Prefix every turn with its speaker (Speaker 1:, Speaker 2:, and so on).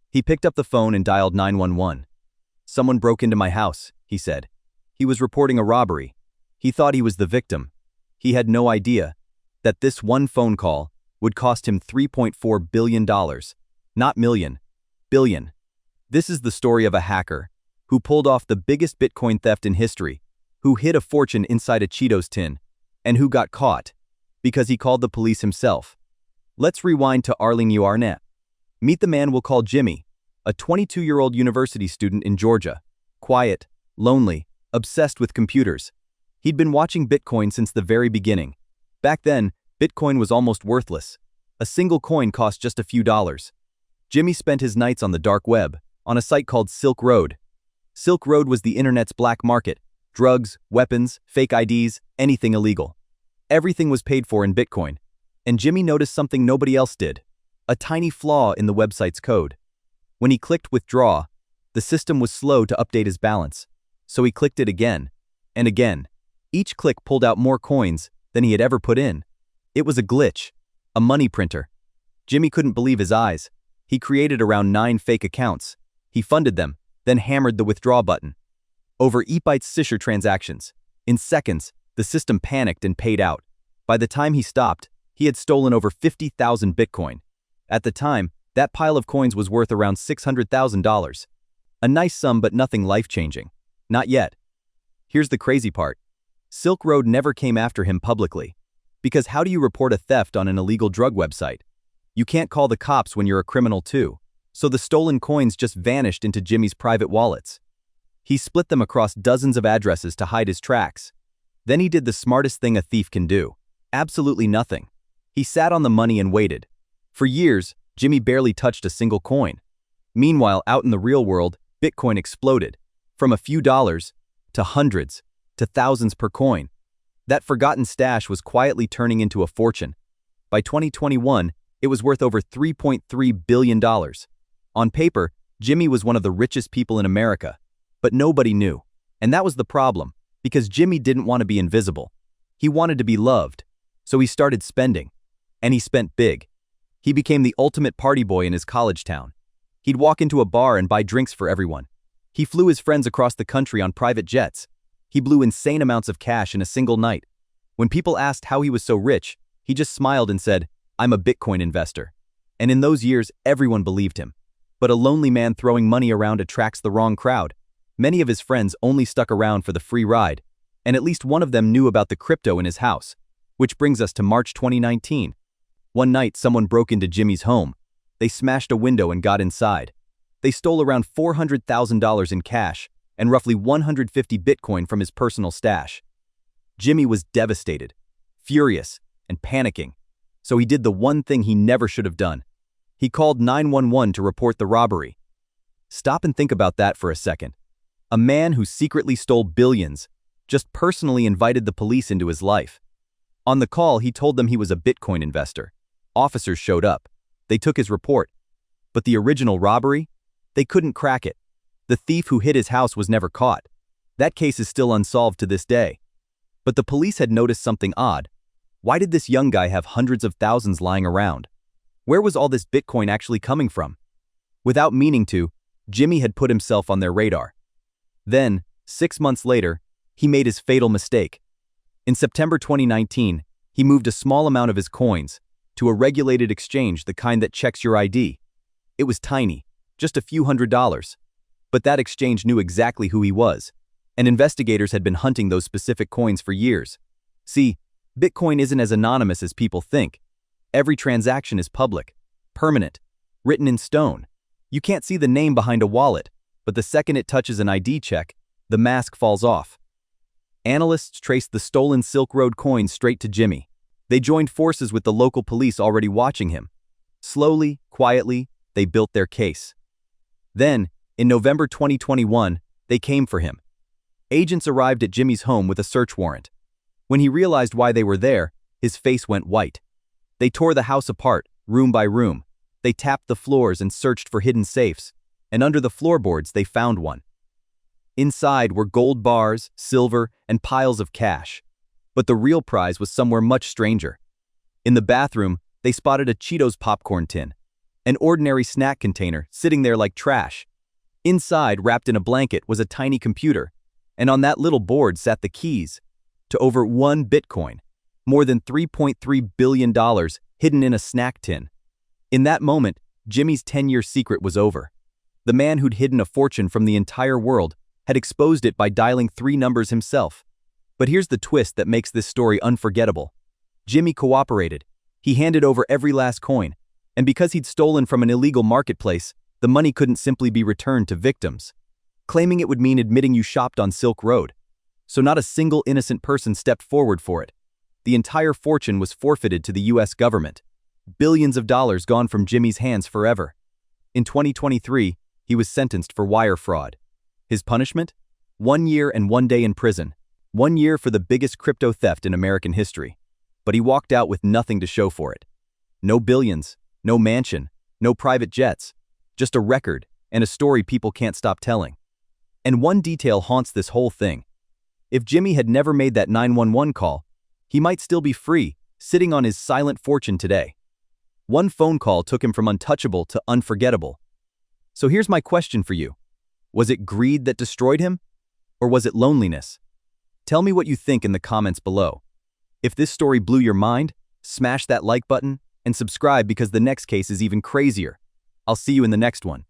Speaker 1: He picked up the phone and dialed 911. "Someone broke into my house," he said. He was reporting a robbery. He thought he was the victim. He had no idea that this one phone call would cost him $3.4 billion. Not million, billion. This is the story of a hacker who pulled off the biggest Bitcoin theft in history, who hid a fortune inside a Cheetos tin, and who got caught because he called the police himself. Let's rewind to Arling Uarnet. Meet the man we'll call Jimmy, a 22-year-old university student in Georgia. Quiet, lonely, obsessed with computers. He'd been watching Bitcoin since the very beginning. Back then, Bitcoin was almost worthless. A single coin cost just a few dollars. Jimmy spent his nights on the dark web, on a site called Silk Road. Silk Road was the internet's black market. Drugs, weapons, fake IDs, anything illegal. Everything was paid for in Bitcoin. And Jimmy noticed something nobody else did. A tiny flaw in the website's code. When he clicked withdraw, the system was slow to update his balance. So he clicked it again and again. Each click pulled out more coins than he had ever put in. It was a glitch, a money printer. Jimmy couldn't believe his eyes. He created around 9 fake accounts. He funded them, then hammered the withdraw button. Over Ebytes transactions. In seconds, the system panicked and paid out. By the time he stopped, he had stolen over 50,000 Bitcoin. At the time, that pile of coins was worth around $600,000. A nice sum, but nothing life-changing. Not yet. Here's the crazy part. Silk Road never came after him publicly. Because how do you report a theft on an illegal drug website? You can't call the cops when you're a criminal too. So the stolen coins just vanished into Jimmy's private wallets. He split them across dozens of addresses to hide his tracks. Then he did the smartest thing a thief can do. Absolutely nothing. He sat on the money and waited. For years, Jimmy barely touched a single coin. Meanwhile, out in the real world, Bitcoin exploded. From a few dollars, to hundreds, to thousands per coin. That forgotten stash was quietly turning into a fortune. By 2021, it was worth over $3.3 billion. On paper, Jimmy was one of the richest people in America. But nobody knew. And that was the problem, because Jimmy didn't want to be invisible. He wanted to be loved. So he started spending. And he spent big. He became the ultimate party boy in his college town. He'd walk into a bar and buy drinks for everyone. He flew his friends across the country on private jets. He blew insane amounts of cash in a single night. When people asked how he was so rich, he just smiled and said, "I'm a Bitcoin investor." And in those years, everyone believed him. But a lonely man throwing money around attracts the wrong crowd. Many of his friends only stuck around for the free ride, and at least one of them knew about the crypto in his house. Which brings us to March 2019. One night, someone broke into Jimmy's home. They smashed a window and got inside. They stole around $400,000 in cash and roughly 150 Bitcoin from his personal stash. Jimmy was devastated, furious, and panicking. So he did the one thing he never should have done. He called 911 to report the robbery. Stop and think about that for a second. A man who secretly stole billions just personally invited the police into his life. On the call, he told them he was a Bitcoin investor. Officers showed up. They took his report. But the original robbery? They couldn't crack it. The thief who hid his house was never caught. That case is still unsolved to this day. But the police had noticed something odd. Why did this young guy have hundreds of thousands lying around? Where was all this Bitcoin actually coming from? Without meaning to, Jimmy had put himself on their radar. Then, 6 months later, he made his fatal mistake. In September 2019, he moved a small amount of his coins to a regulated exchange, the kind that checks your ID. It was tiny, just a few $100s. But that exchange knew exactly who he was, and investigators had been hunting those specific coins for years. See, Bitcoin isn't as anonymous as people think. Every transaction is public, permanent, written in stone. You can't see the name behind a wallet, but the second it touches an ID check, the mask falls off. Analysts traced the stolen Silk Road coins straight to Jimmy. They joined forces with the local police already watching him. Slowly, quietly, they built their case. Then, in November 2021, they came for him. Agents arrived at Jimmy's home with a search warrant. When he realized why they were there, his face went white. They tore the house apart, room by room. They tapped the floors and searched for hidden safes, and under the floorboards they found one. Inside were gold bars, silver, and piles of cash. But the real prize was somewhere much stranger. In the bathroom, they spotted a Cheetos popcorn tin. An ordinary snack container sitting there like trash. Inside, wrapped in a blanket, was a tiny computer, and on that little board sat the keys to over 1 Bitcoin, more than $3.3 billion hidden in a snack tin. In that moment, Jimmy's 10-year secret was over. The man who'd hidden a fortune from the entire world had exposed it by dialing 3 numbers himself. But here's the twist that makes this story unforgettable. Jimmy cooperated. He handed over every last coin, and because he'd stolen from an illegal marketplace, the money couldn't simply be returned to victims. Claiming it would mean admitting you shopped on Silk Road. So not a single innocent person stepped forward for it. The entire fortune was forfeited to the US government. Billions of dollars gone from Jimmy's hands forever. In 2023, he was sentenced for wire fraud. His punishment? 1 year and 1 day in prison. 1 year for the biggest crypto theft in American history. But he walked out with nothing to show for it. No billions, no mansion, no private jets. Just a record and a story people can't stop telling. And one detail haunts this whole thing. If Jimmy had never made that 911 call, he might still be free, sitting on his silent fortune today. One phone call took him from untouchable to unforgettable. So here's my question for you. Was it greed that destroyed him? Or was it loneliness? Tell me what you think in the comments below. If this story blew your mind, smash that like button and subscribe because the next case is even crazier. I'll see you in the next one.